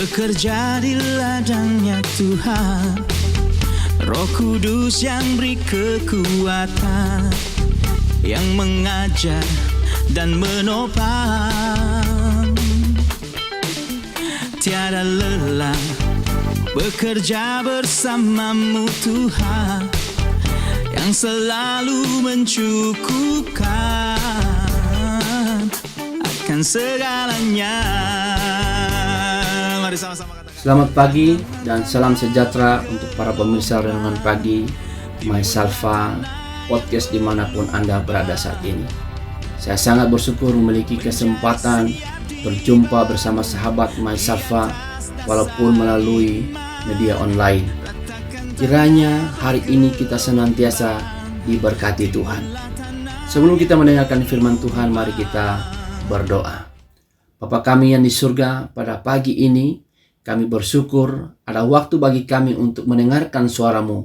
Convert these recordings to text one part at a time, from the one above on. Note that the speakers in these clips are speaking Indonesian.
bekerja di ladangnya Tuhan. Roh Kudus yang beri kekuatan, yang mengajar dan menopang. Tiada lelah bekerja bersamamu Tuhan, yang selalu mencukupkan akan segalanya. Mari sama-sama katakan. Selamat pagi dan salam sejahtera untuk para pemirsa Renungan Pagi My Salva Podcast dimanapun Anda berada saat ini. Saya sangat bersyukur memiliki kesempatan berjumpa bersama sahabat My Salva walaupun melalui media online. Kiranya hari ini kita senantiasa diberkati Tuhan. Sebelum kita mendengarkan firman Tuhan, mari kita berdoa. Bapa kami yang di surga, pada pagi ini kami bersyukur ada waktu bagi kami untuk mendengarkan suara-Mu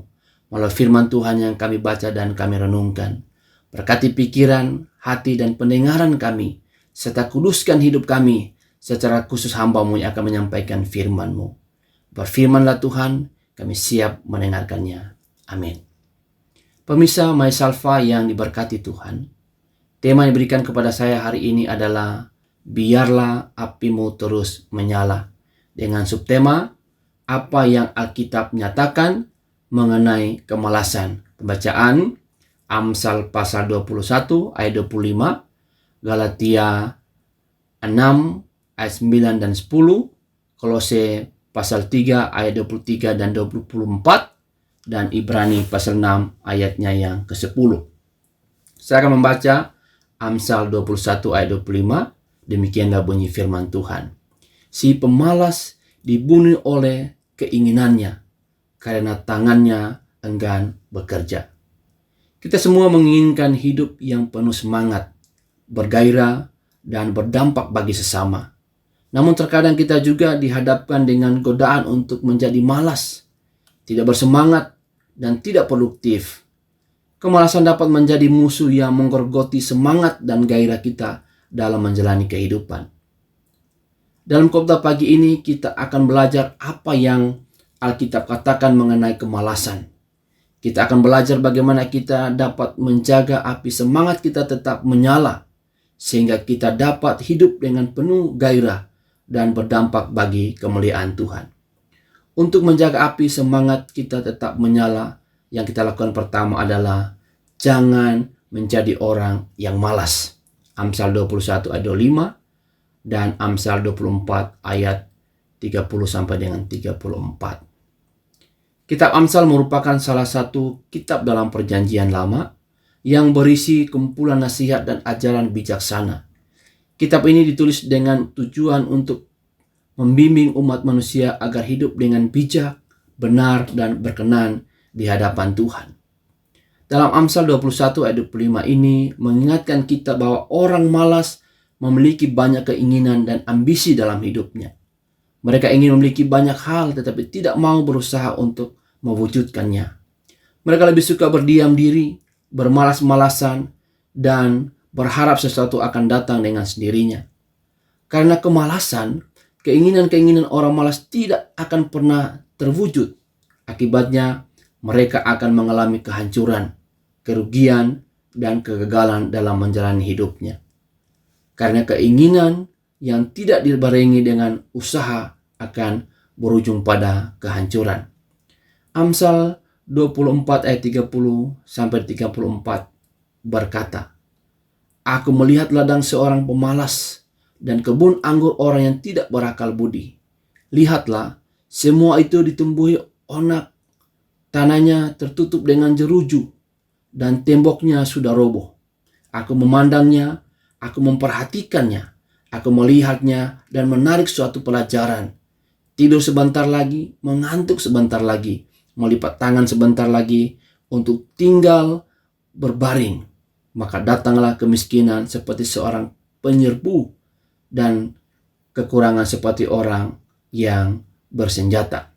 melalui firman Tuhan yang kami baca dan kami renungkan. Berkati pikiran, hati dan pendengaran kami, serta kuduskan hidup kami secara khusus hamba-Mu yang akan menyampaikan firman-Mu. Berfirmanlah Tuhan, kami siap mendengarkannya. Amin. Pemirsa My Salva yang diberkati Tuhan, tema yang diberikan kepada saya hari ini adalah biarlah apimu terus menyala, dengan subtema apa yang Alkitab nyatakan mengenai kemalasan. Pembacaan Amsal pasal 21 ayat 25, Galatia 6 ayat 9 dan 10, Kolose pasal 3 ayat 23 dan 24, dan Ibrani pasal 6 ayatnya yang ke-10. Saya akan membaca Amsal 21 ayat 25. Demikianlah bunyi firman Tuhan. Si pemalas dibunuh oleh keinginannya, karena tangannya enggan bekerja. Kita semua menginginkan hidup yang penuh semangat, bergairah, dan berdampak bagi sesama. Namun terkadang kita juga dihadapkan dengan godaan untuk menjadi malas, tidak bersemangat, dan tidak produktif. Kemalasan dapat menjadi musuh yang menggerogoti semangat dan gairah kita dalam menjalani kehidupan. Dalam khotbah pagi ini kita akan belajar apa yang Alkitab katakan mengenai kemalasan. Kita akan belajar bagaimana kita dapat menjaga api semangat kita tetap menyala, sehingga kita dapat hidup dengan penuh gairah dan berdampak bagi kemuliaan Tuhan. Untuk menjaga api semangat kita tetap menyala, yang kita lakukan pertama adalah jangan menjadi orang yang malas. Amsal 21 ayat 25 dan Amsal 24 ayat 30 sampai dengan 34. Kitab Amsal merupakan salah satu kitab dalam Perjanjian Lama yang berisi kumpulan nasihat dan ajaran bijaksana. Kitab ini ditulis dengan tujuan untuk membimbing umat manusia agar hidup dengan bijak, benar, dan berkenan di hadapan Tuhan. Dalam Amsal 21 ayat 25 ini mengingatkan kita bahwa orang malas memiliki banyak keinginan dan ambisi dalam hidupnya. Mereka ingin memiliki banyak hal tetapi tidak mau berusaha untuk mewujudkannya. Mereka lebih suka berdiam diri, bermalas-malasan, dan berharap sesuatu akan datang dengan sendirinya. Karena kemalasan, keinginan-keinginan orang malas tidak akan pernah terwujud. Akibatnya, mereka akan mengalami kehancuran, kerugian, dan kegagalan dalam menjalani hidupnya. Karena keinginan yang tidak dibarengi dengan usaha akan berujung pada kehancuran. Amsal 24 ayat 30 sampai 34 berkata, Aku melihat ladang seorang pemalas dan kebun anggur orang yang tidak berakal budi. Lihatlah, semua itu ditumbuhi onak, tanahnya tertutup dengan jeruju, dan temboknya sudah roboh. Aku memandangnya, aku memperhatikannya, aku melihatnya dan menarik suatu pelajaran. Tidur sebentar lagi, mengantuk sebentar lagi, melipat tangan sebentar lagi untuk tinggal berbaring. Maka datanglah kemiskinan seperti seorang penyerbu dan kekurangan seperti orang yang bersenjata.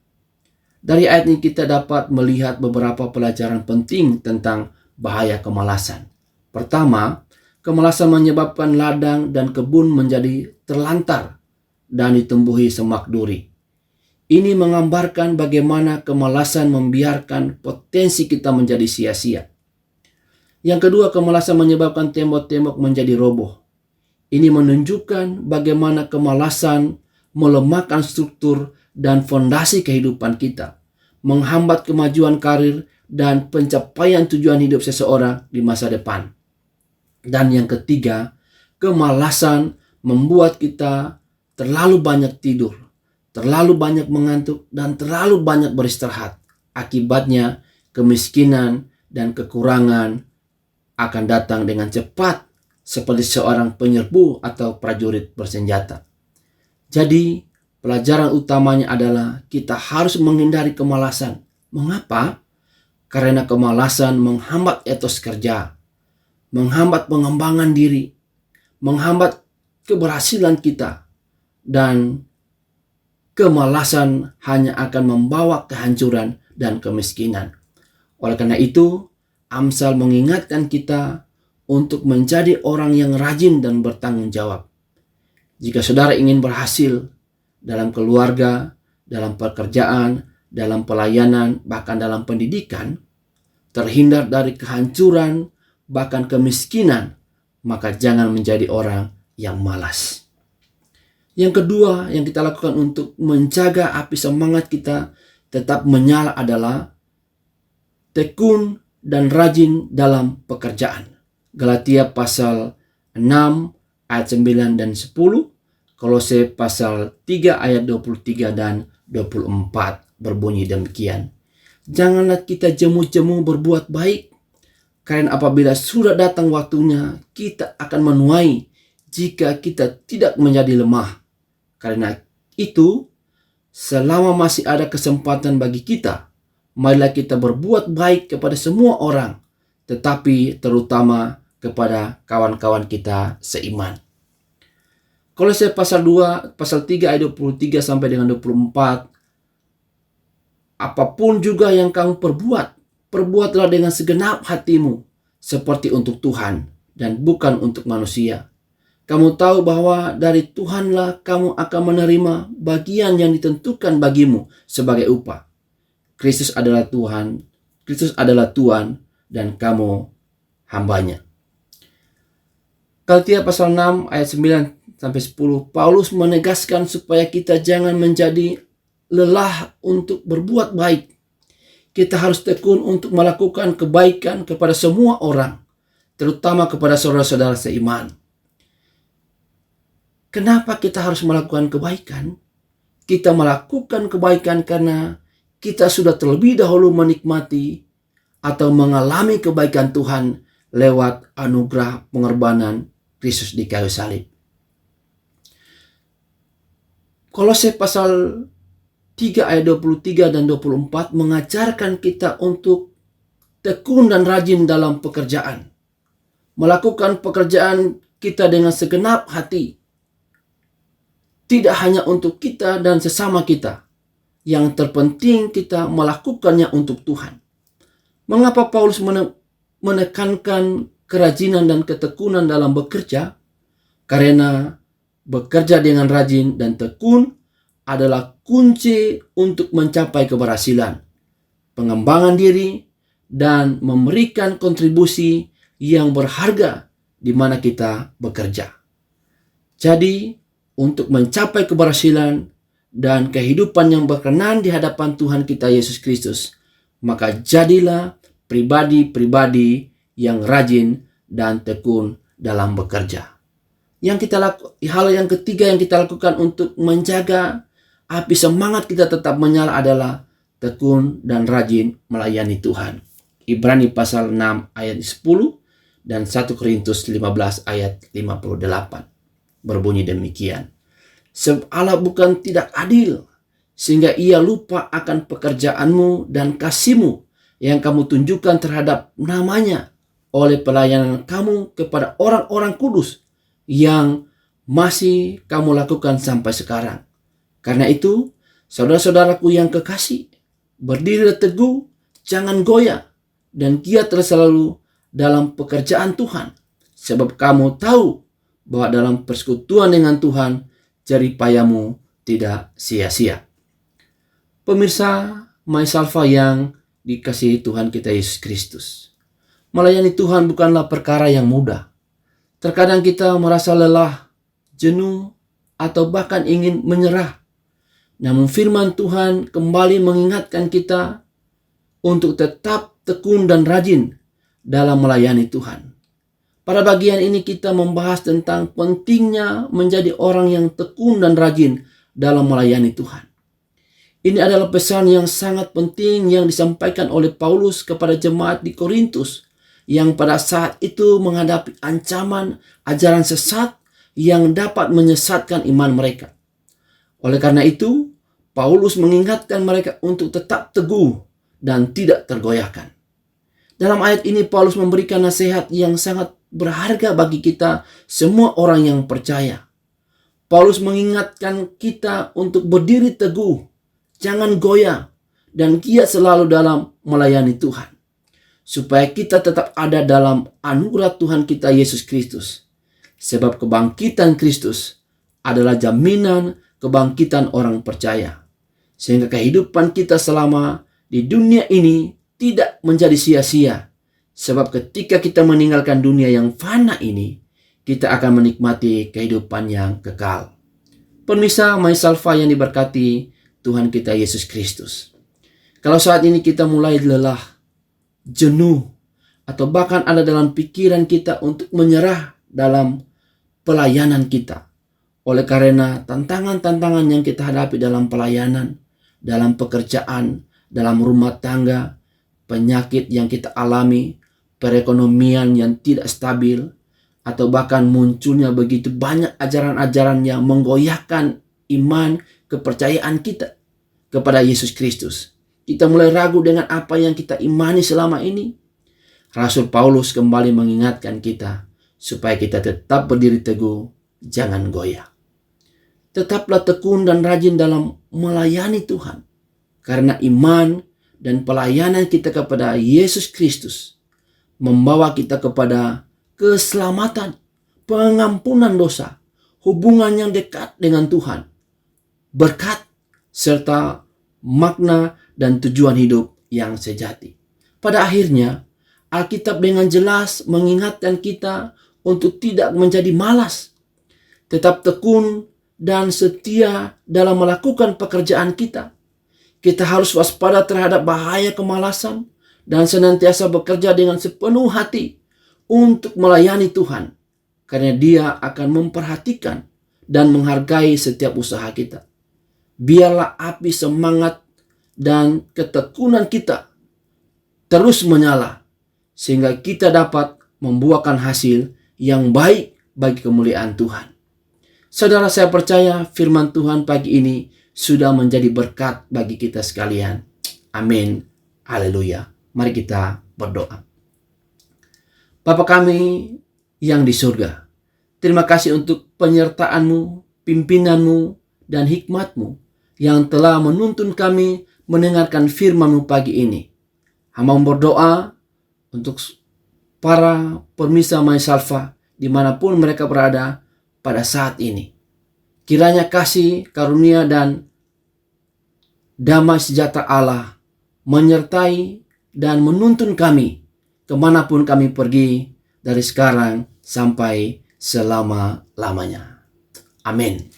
Dari ayat ini kita dapat melihat beberapa pelajaran penting tentang bahaya kemalasan. Pertama, kemalasan menyebabkan ladang dan kebun menjadi terlantar dan ditumbuhi semak duri. Ini menggambarkan bagaimana kemalasan membiarkan potensi kita menjadi sia-sia. Yang kedua, kemalasan menyebabkan tembok-tembok menjadi roboh. Ini menunjukkan bagaimana kemalasan melemahkan struktur dan fondasi kehidupan kita, menghambat kemajuan karir dan pencapaian tujuan hidup seseorang di masa depan. Dan yang ketiga, kemalasan membuat kita terlalu banyak tidur, terlalu banyak mengantuk, dan terlalu banyak beristirahat. Akibatnya, kemiskinan dan kekurangan akan datang dengan cepat seperti seorang penyerbu atau prajurit bersenjata. Jadi, pelajaran utamanya adalah kita harus menghindari kemalasan. Mengapa? Karena kemalasan menghambat etos kerja, menghambat pengembangan diri, menghambat keberhasilan kita, dan kemalasan hanya akan membawa kehancuran dan kemiskinan. Oleh karena itu, Amsal mengingatkan kita untuk menjadi orang yang rajin dan bertanggung jawab. Jika saudara ingin berhasil dalam keluarga, dalam pekerjaan, dalam pelayanan, bahkan dalam pendidikan, terhindar dari kehancuran, bahkan kemiskinan, maka jangan menjadi orang yang malas. Yang kedua yang kita lakukan untuk menjaga api semangat kita tetap menyala adalah tekun dan rajin dalam pekerjaan. Galatia pasal 6 ayat 9 dan 10, Kolose pasal 3 ayat 23 dan 24 berbunyi demikian. Janganlah kita jemu-jemu berbuat baik, karena apabila sudah datang waktunya, kita akan menuai jika kita tidak menjadi lemah. Karena itu, selama masih ada kesempatan bagi kita, marilah kita berbuat baik kepada semua orang, tetapi terutama kepada kawan-kawan kita seiman. Kolose pasal 3 ayat 23 sampai dengan 24. Apapun juga yang kamu perbuatlah dengan segenap hatimu, seperti untuk Tuhan dan bukan untuk manusia. Kamu tahu bahwa dari Tuhanlah kamu akan menerima bagian yang ditentukan bagimu sebagai upah. Kristus adalah Tuhan dan kamu hambanya. Galatia pasal 6 ayat 9 sampai 10, Paulus menegaskan supaya kita jangan menjadi lelah untuk berbuat baik. Kita harus tekun untuk melakukan kebaikan kepada semua orang, terutama kepada saudara-saudara seiman. Kenapa kita harus melakukan kebaikan? Kita melakukan kebaikan karena kita sudah terlebih dahulu menikmati atau mengalami kebaikan Tuhan lewat anugerah pengorbanan Kristus di kayu salib. Kolose pasal 3 ayat 23 dan 24 mengajarkan kita untuk tekun dan rajin dalam pekerjaan. Melakukan pekerjaan kita dengan segenap hati. Tidak hanya untuk kita dan sesama kita. Yang terpenting kita melakukannya untuk Tuhan. Mengapa Paulus menekankan kerajinan dan ketekunan dalam bekerja? Karena bekerja dengan rajin dan tekun adalah kunci untuk mencapai keberhasilan, pengembangan diri, dan memberikan kontribusi yang berharga di mana kita bekerja. Jadi, untuk mencapai keberhasilan dan kehidupan yang berkenan di hadapan Tuhan kita Yesus Kristus, maka jadilah pribadi-pribadi yang rajin dan tekun dalam bekerja. Hal yang ketiga yang kita lakukan untuk menjaga api semangat kita tetap menyala adalah tekun dan rajin melayani Tuhan. Ibrani pasal 6 ayat 10 dan 1 Korintus 15 ayat 58 berbunyi demikian. Sebab Allah bukan tidak adil, sehingga ia lupa akan pekerjaanmu dan kasihmu yang kamu tunjukkan terhadap namanya oleh pelayanan kamu kepada orang-orang kudus yang masih kamu lakukan sampai sekarang. Karena itu, saudara-saudaraku yang kekasih, berdirilah teguh, jangan goyah, dan giatlah selalu dalam pekerjaan Tuhan. Sebab kamu tahu bahwa dalam persekutuan dengan Tuhan, jerih payahmu tidak sia-sia. Pemirsa Mysalva yang dikasihi Tuhan kita Yesus Kristus, melayani Tuhan bukanlah perkara yang mudah. Terkadang kita merasa lelah, jenuh, atau bahkan ingin menyerah. Namun firman Tuhan kembali mengingatkan kita untuk tetap tekun dan rajin dalam melayani Tuhan. Pada bagian ini kita membahas tentang pentingnya menjadi orang yang tekun dan rajin dalam melayani Tuhan. Ini adalah pesan yang sangat penting yang disampaikan oleh Paulus kepada jemaat di Korintus yang pada saat itu menghadapi ancaman ajaran sesat yang dapat menyesatkan iman mereka. Oleh karena itu, Paulus mengingatkan mereka untuk tetap teguh dan tidak tergoyahkan. Dalam ayat ini Paulus memberikan nasihat yang sangat berharga bagi kita semua orang yang percaya. Paulus mengingatkan kita untuk berdiri teguh, jangan goyah, dan giat selalu dalam melayani Tuhan, supaya kita tetap ada dalam anugerah Tuhan kita Yesus Kristus. Sebab kebangkitan Kristus adalah jaminan kebangkitan orang percaya, sehingga kehidupan kita selama di dunia ini tidak menjadi sia-sia. Sebab ketika kita meninggalkan dunia yang fana ini, kita akan menikmati kehidupan yang kekal. Pemirsa Mysalva yang diberkati Tuhan kita Yesus Kristus, kalau saat ini kita mulai lelah, jenuh, atau bahkan ada dalam pikiran kita untuk menyerah dalam pelayanan kita, oleh karena tantangan-tantangan yang kita hadapi dalam pelayanan, dalam pekerjaan, dalam rumah tangga, penyakit yang kita alami, perekonomian yang tidak stabil, atau bahkan munculnya begitu banyak ajaran-ajaran yang menggoyahkan iman kepercayaan kita kepada Yesus Kristus. Kita mulai ragu dengan apa yang kita imani selama ini. Rasul Paulus kembali mengingatkan kita supaya kita tetap berdiri teguh, jangan goyah. Tetaplah tekun dan rajin dalam melayani Tuhan, karena iman dan pelayanan kita kepada Yesus Kristus membawa kita kepada keselamatan, pengampunan dosa, hubungan yang dekat dengan Tuhan, berkat, serta makna dan tujuan hidup yang sejati. Pada akhirnya, Alkitab dengan jelas mengingatkan kita untuk tidak menjadi malas, tetap tekun dan setia dalam melakukan pekerjaan kita. Kita harus waspada terhadap bahaya kemalasan dan senantiasa bekerja dengan sepenuh hati untuk melayani Tuhan, karena Dia akan memperhatikan dan menghargai setiap usaha kita. Biarlah api semangat dan ketekunan kita terus menyala, sehingga kita dapat membuahkan hasil yang baik bagi kemuliaan Tuhan. Saudara, saya percaya firman Tuhan pagi ini sudah menjadi berkat bagi kita sekalian. Amin. Haleluya. Mari kita berdoa. Bapa kami yang di surga, terima kasih untuk penyertaan-Mu, pimpinanmu, dan hikmat-Mu yang telah menuntun kami mendengarkan firman-Mu pagi ini. Hamba berdoa untuk para pemirsa Mysalva dimanapun mereka berada pada saat ini. Kiranya kasih, karunia, dan damai sejahtera Allah menyertai dan menuntun kami kemanapun kami pergi dari sekarang sampai selama-lamanya. Amin.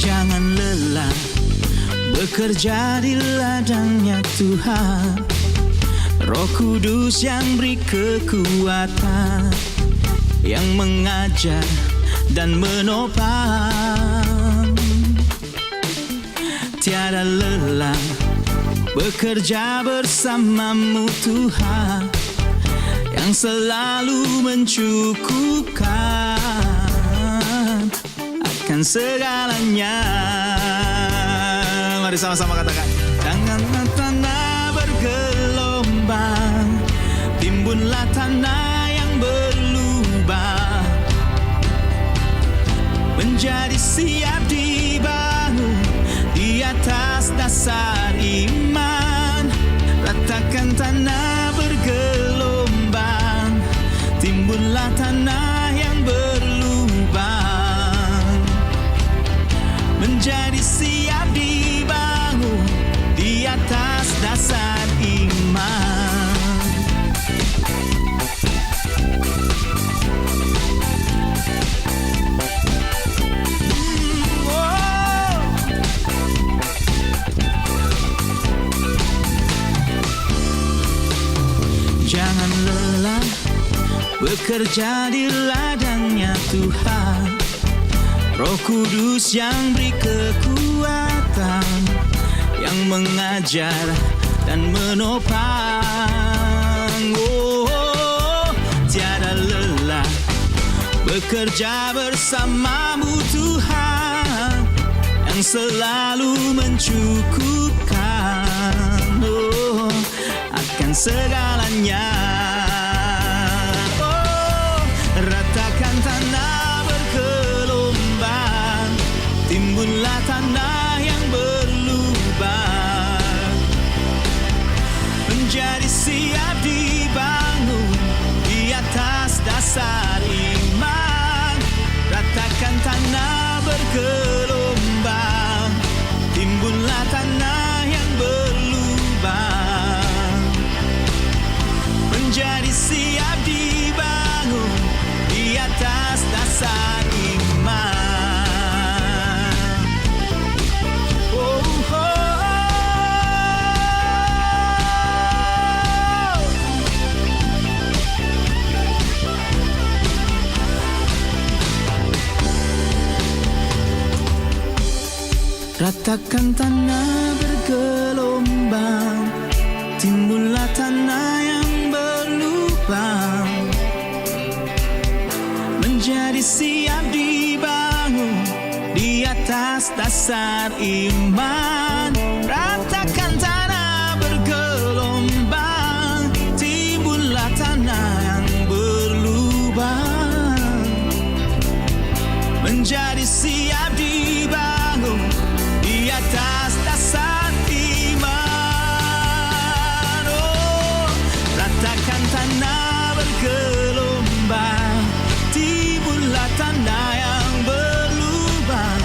Jangan lelah bekerja di ladangnya Tuhan. Roh Kudus yang beri kekuatan, yang mengajar dan menopang. Tiada lelah bekerja bersamamu Tuhan, yang yang selalu mencukupkan akan segalanya. Mari sama-sama katakan, janganlah tanah bergelombang, timbunlah tanah yang berlubang, menjadi siap dibangun di atas dasar iman. Ratakan tanah bergelombang, timbunlah tanah yang berlubang, menjadi siap dibangun di atas dasar iman. Jangan lelah bekerja di ladangnya Tuhan. Roh Kudus yang beri kekuatan, yang mengajar dan menopang. Tiada lelah bekerja bersamamu Tuhan, yang selalu mencukupkan akan segalanya. Ratakan tanah bergelombang, timbunlah tanah yang berlubang, menjadi siap dibangun di atas dasar iman. Ratakan tanah bergelombang, timbunlah tanah yang berlubang, menjadi siap dibangun di atas dasar iman. Ratakan tanah bergelombang, timbullah tanah yang berlubang, menjadi siap dibangun di atas dasar iman. Ratakan tanah bergelombang, timbullah tanah yang berlubang, menjadi siap dibangun di atas dasar iman. Ratakan tanah bergelombang, timbullah tanah yang berlubang,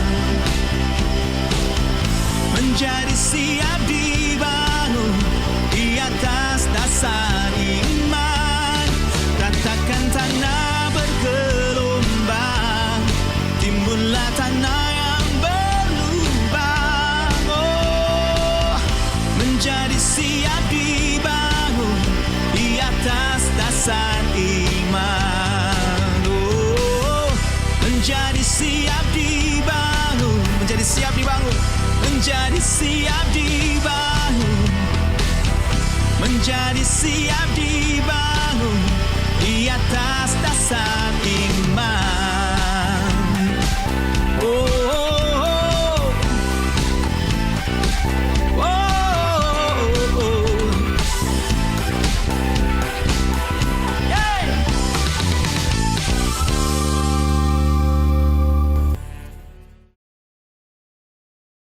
menjadi siap dibangun di atas dasar iman. Ratakan tanah bergelombang, timbullah tanah yang berlubang, menjadi siap dibangun di atas dasar iman. Menjadi siap dibangun, menjadi siap dibangun, menjadi siap dibangun, menjadi siap